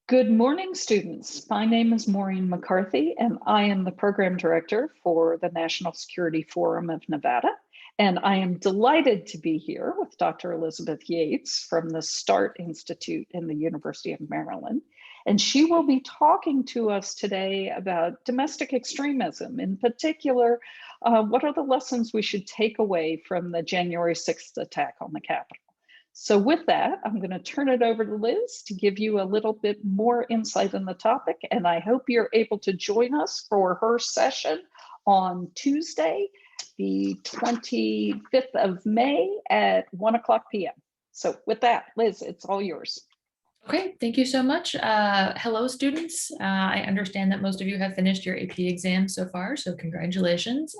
Good morning, students. My name is Maureen McCarthy, and I am the Program Director for the National Security Forum of Nevada. And I am delighted to be here with Dr. Elizabeth Yates from the START Institute in the University of Maryland. And she will be talking to us today about domestic extremism. In particular, what are the lessons we should take away from the January 6th attack on the Capitol? So with that, I'm going to turn it over to Liz to give you a little bit more insight on the topic. And I hope you're able to join us for her session on Tuesday, the 25th of May at 1:00 p.m. So with that, Liz, it's all yours. Okay, thank you so much. Hello, students. I understand that most of you have finished your AP exam so far, so congratulations.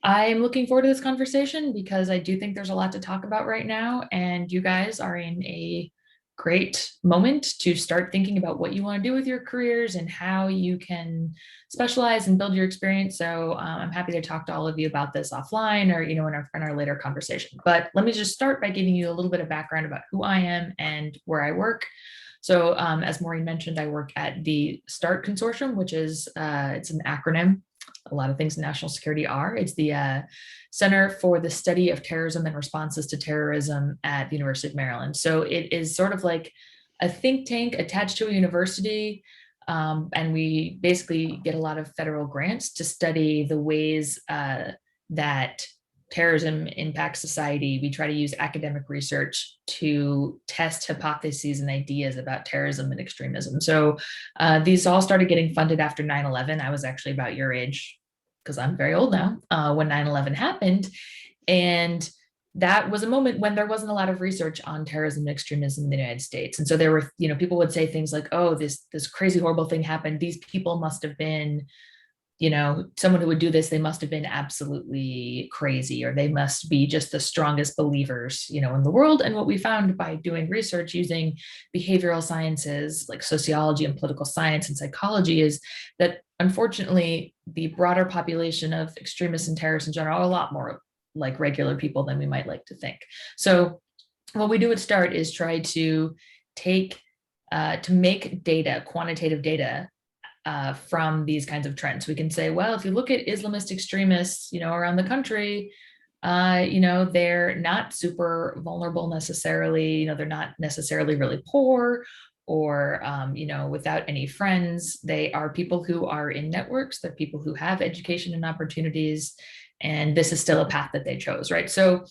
I am looking forward to this conversation because I do think there's a lot to talk about right now, and you guys are in a great moment to start thinking about what you want to do with your careers and how you can specialize and build your experience. So I'm happy to talk to all of you about this offline or in our later conversation. But let me just start by giving you a little bit of background about who I am and where I work. So as Maureen mentioned, I work at the START Consortium, which is it's an acronym. A lot of things in national security are. It's the Center for the Study of Terrorism and Responses to Terrorism at the University of Maryland. So it is sort of like a think tank attached to a university. And we basically get a lot of federal grants to study the ways that terrorism impacts society. We try to use academic research to test hypotheses and ideas about terrorism and extremism. So these all started getting funded after 9/11. I was actually about your age, because I'm very old now, when 9/11 happened. And that was a moment when there wasn't a lot of research on terrorism and extremism in the United States. And so there were, people would say things like, oh, this crazy, horrible thing happened. These people must have been, someone who would do this, they must have been absolutely crazy, or they must be just the strongest believers, in the world. And what we found by doing research using behavioral sciences like sociology and political science and psychology is that unfortunately, the broader population of extremists and terrorists in general are a lot more like regular people than we might like to think. So what we do at START is try to make data, quantitative data, from these kinds of trends. We can say, well, if you look at Islamist extremists, around the country, they're not super vulnerable necessarily. They're not necessarily really poor or, without any friends. They are people who are in networks. They're people who have education and opportunities. And this is still a path that they chose, right? So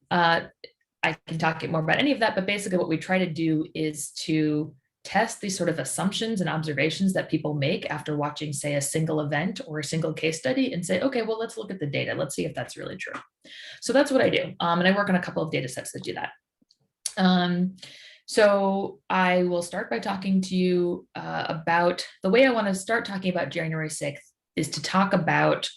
I can talk more about any of that, but basically what we try to do is to test these sort of assumptions and observations that people make after watching, say, a single event or a single case study and say, okay, well, let's look at the data. Let's see if that's really true. So that's what I do. And I work on a couple of data sets that do that. So I will start by talking to you about the way I want to start talking about January 6th is to talk about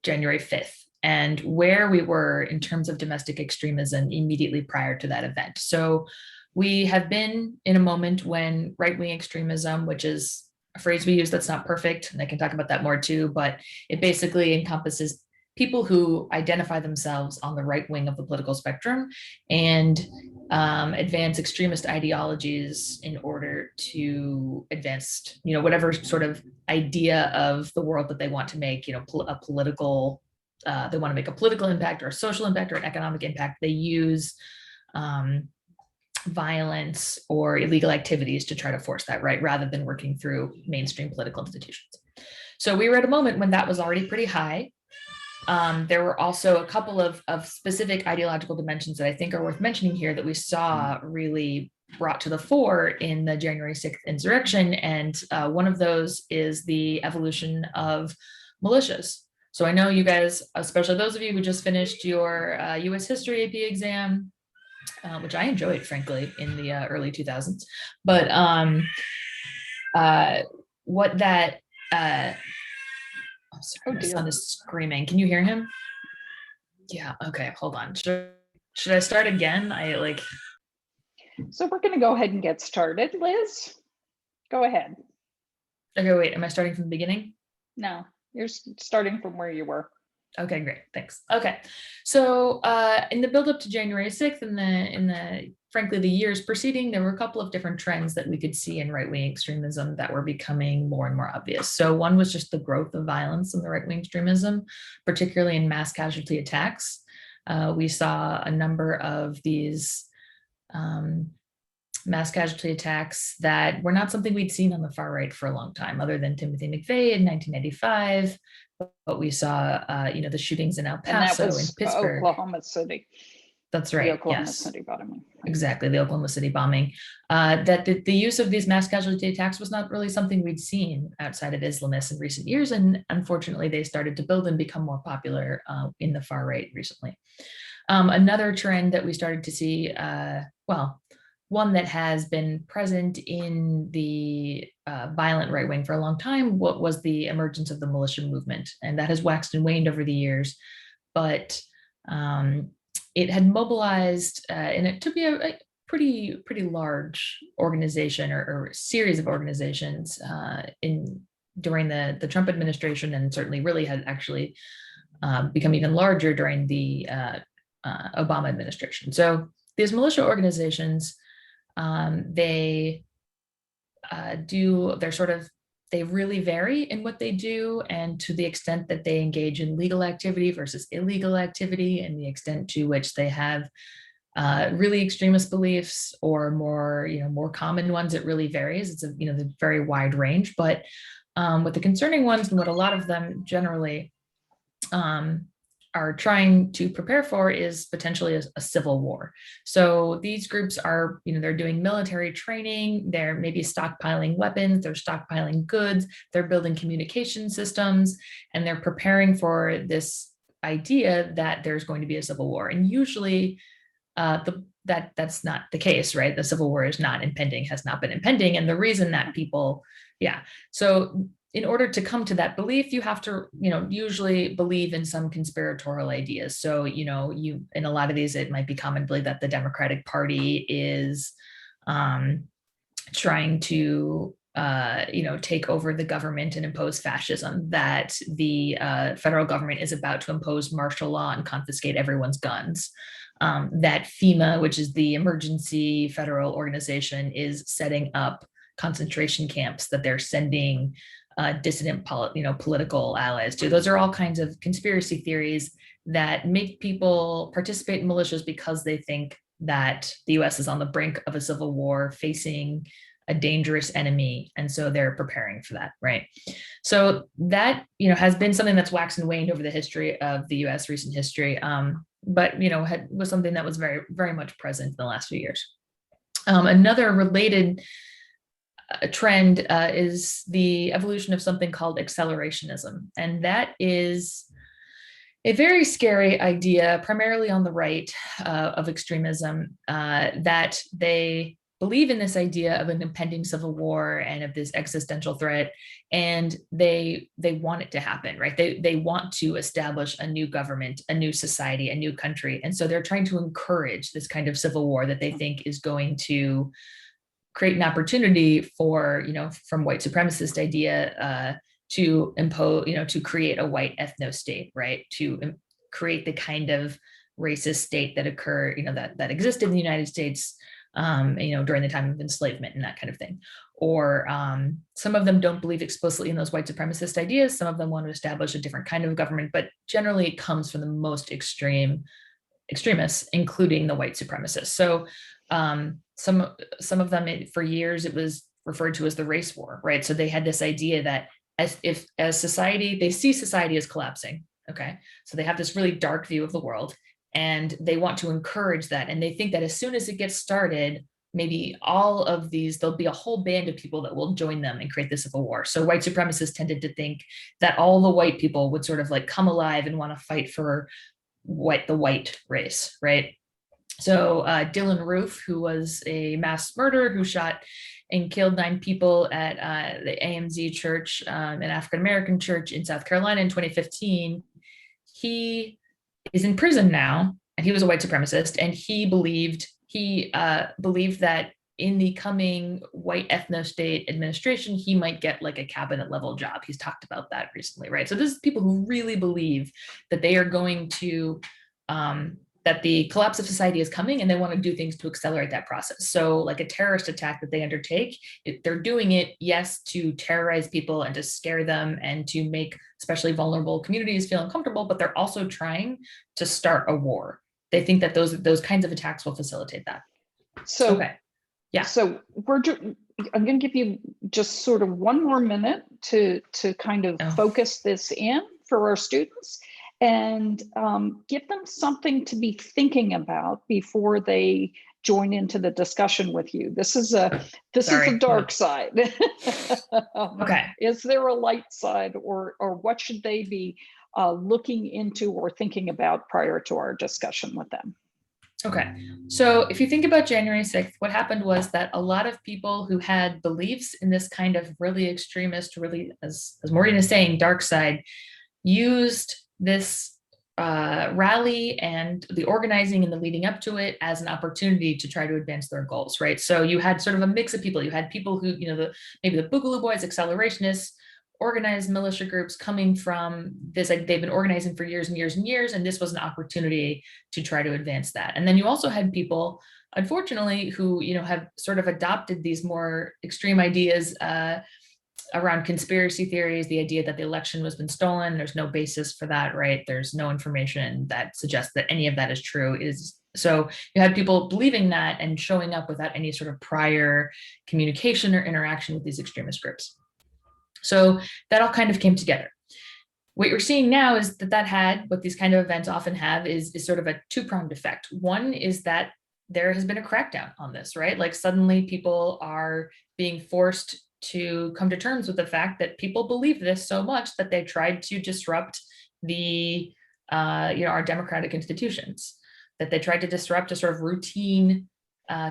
January 5th and where we were in terms of domestic extremism immediately prior to that event. So we have been in a moment when right-wing extremism, which is a phrase we use that's not perfect, and I can talk about that more too, but it basically encompasses people who identify themselves on the right wing of the political spectrum and advance extremist ideologies in order to advance, whatever sort of idea of the world that they want to make, a political, they want to make a political impact or a social impact or an economic impact. They use violence or illegal activities to try to force that, right, rather than working through mainstream political institutions. So we were at a moment when that was already pretty high. There were also a couple of specific ideological dimensions that I think are worth mentioning here that we saw really brought to the fore in the January 6th insurrection. And one of those is the evolution of militias. So I know you guys, especially those of you who just finished your US history AP exam, which I enjoyed, frankly, in the early 2000s. But what that, oh, sorry, my son is screaming. Can you hear him? Yeah, okay, hold on. Should I start again? So we're going to go ahead and get started. Liz, go ahead. Okay, wait, am I starting from the beginning? No, you're starting from where you were. Okay, great, thanks. Okay, so in the build up to January 6th in the frankly, the years preceding, there were a couple of different trends that we could see in right-wing extremism that were becoming more and more obvious. So one was just the growth of violence in the right-wing extremism, particularly in mass casualty attacks. We saw a number of these mass casualty attacks that were not something we'd seen on the far right for a long time, other than Timothy McVeigh in 1995. But we saw, the shootings in El And that Paso, in was Pittsburgh. Oklahoma City. That's The right. Oklahoma Yes. City bombing. Exactly, the Oklahoma City bombing. That the use of these mass casualty attacks was not really something we'd seen outside of Islamists in recent years, and unfortunately, they started to build and become more popular in the far right recently. Another trend that we started to see, one that has been present in the violent right wing for a long time, was the emergence of the militia movement, and that has waxed and waned over the years, but it had mobilized, and it took be a pretty large organization or series of organizations during the Trump administration, and certainly really had actually become even larger during the Obama administration. So these militia organizations, they they really vary in what they do, and to the extent that they engage in legal activity versus illegal activity, and the extent to which they have really extremist beliefs or more common ones. It really varies. It's a the very wide range, but what the concerning ones and what a lot of them generally are trying to prepare for is potentially a civil war. So these groups are, they're doing military training, they're maybe stockpiling weapons, they're stockpiling goods, they're building communication systems, and they're preparing for this idea that there's going to be a civil war. And usually that's not the case, right? The civil war is not impending, has not been impending. And the reason that people, so in order to come to that belief, you have to, usually believe in some conspiratorial ideas. So, in a lot of these, it might be common to believe that the Democratic Party is trying to, take over the government and impose fascism, that the federal government is about to impose martial law and confiscate everyone's guns. That FEMA, which is the emergency federal organization, is setting up concentration camps that they're sending dissident political allies to. Those are all kinds of conspiracy theories that make people participate in militias because they think that the US is on the brink of a civil war, facing a dangerous enemy, and so they're preparing for that, right? So that has been something that's waxed and waned over the history of the US, recent history, but was something that was very, very much present in the last few years. Another related trend is the evolution of something called accelerationism. And that is a very scary idea, primarily on the right of extremism, that they believe in this idea of an impending civil war and of this existential threat, and they want it to happen, right? They want to establish a new government, a new society, a new country. And so they're trying to encourage this kind of civil war that they think is going to create an opportunity for, from white supremacist idea to impose, to create a white ethno state, right? To create the kind of racist state that occurred, that existed in the United States, during the time of enslavement and that kind of thing. Or some of them don't believe explicitly in those white supremacist ideas. Some of them want to establish a different kind of government, but generally it comes from the most extreme extremists, including the white supremacists. So some of them, for years, it was referred to as the race war, right? So they had this idea that as society, they see society as collapsing, okay? So they have this really dark view of the world, and they want to encourage that. And they think that as soon as it gets started, maybe all of these, there'll be a whole band of people that will join them and create this civil war. So white supremacists tended to think that all the white people would sort of like come alive and want to fight for the white race, right? So Dylan Roof, who was a mass murderer who shot and killed 9 people at the AMZ church, an African-American church in South Carolina in 2015, he is in prison now, and he was a white supremacist, and he believed that in the coming white ethno state administration, he might get like a cabinet level job. He's talked about that recently, right? So this is people who really believe that they are going to that the collapse of society is coming and they want to do things to accelerate that process. So like a terrorist attack that they undertake, they're doing it, yes, to terrorize people and to scare them and to make especially vulnerable communities feel uncomfortable, but they're also trying to start a war. They think that those kinds of attacks will facilitate that. So, okay. Yeah. So I'm going to give you just sort of one more minute to kind of focus this in for our students and give them something to be thinking about before they join into the discussion with you. This is a dark side. Okay. Is there a light side, or what should they be looking into or thinking about prior to our discussion with them? Okay, so if you think about January 6th, what happened was that a lot of people who had beliefs in this kind of really extremist, really, as Maureen is saying, dark side, used this rally and the organizing and the leading up to it as an opportunity to try to advance their goals, right? So you had sort of a mix of people. You had people who, maybe the Boogaloo Boys, accelerationists, organized militia groups coming from this, like they've been organizing for years and years and years, and this was an opportunity to try to advance that. And then you also had people, unfortunately, who have sort of adopted these more extreme ideas around conspiracy theories, the idea that the election has been stolen. There's no basis for that, right? There's no information that suggests that any of that is true. So you had people believing that and showing up without any sort of prior communication or interaction with these extremist groups. So that all kind of came together. What you're seeing now is that had, what these kind of events often have, is sort of a two-pronged effect. One is that there has been a crackdown on this, right? Like suddenly people are being forced to come to terms with the fact that people believe this so much that they tried to disrupt the, our democratic institutions, that they tried to disrupt a sort of routine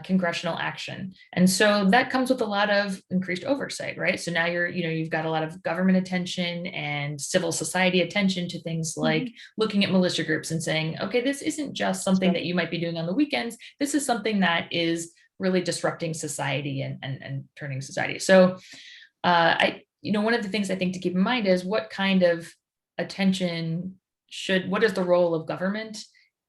congressional action. And so that comes with a lot of increased oversight, right? So now you've got a lot of government attention and civil society attention to things like looking at militia groups and saying, okay, this isn't just something that you might be doing on the weekends. This is something that is really disrupting society and turning society. So one of the things I think to keep in mind is what kind of attention what is the role of government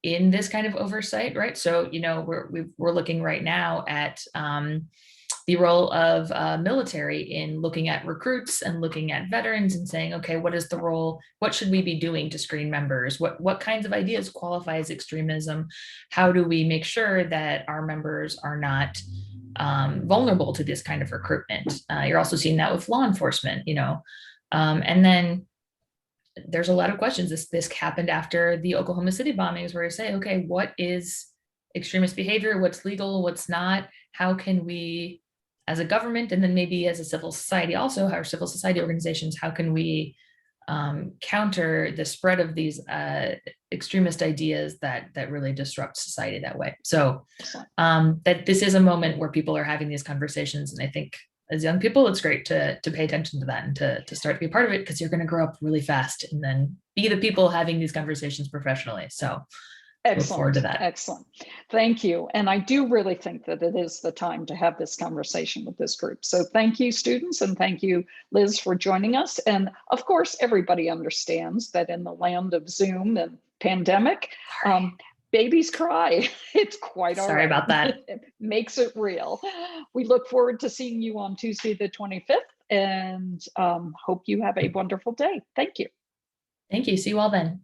in this kind of oversight, right? So, we're looking right now at the role of military in looking at recruits and looking at veterans and saying, okay, what is the role? What should we be doing to screen members? What kinds of ideas qualify as extremism? How do we make sure that our members are not vulnerable to this kind of recruitment? You're also seeing that with law enforcement, and then there's a lot of questions. This happened after the Oklahoma City bombings, where you say, okay, what is extremist behavior? What's legal? What's not? How can we, as a government, and then maybe as a civil society, also our civil society organizations, how can we counter the spread of these extremist ideas that really disrupt society that way? So that this is a moment where people are having these conversations, and I think as young people, it's great to pay attention to that and to start to be a part of it, because you're going to grow up really fast and then be the people having these conversations professionally. So excellent. Look forward to that. Excellent. Thank you. And I do really think that it is the time to have this conversation with this group. So thank you, students, and thank you, Liz, for joining us. And of course, everybody understands that in the land of Zoom and pandemic, babies cry. It's quite all right. Sorry about that. It makes it real. We look forward to seeing you on Tuesday, the 25th, and hope you have a wonderful day. Thank you. Thank you. See you all then.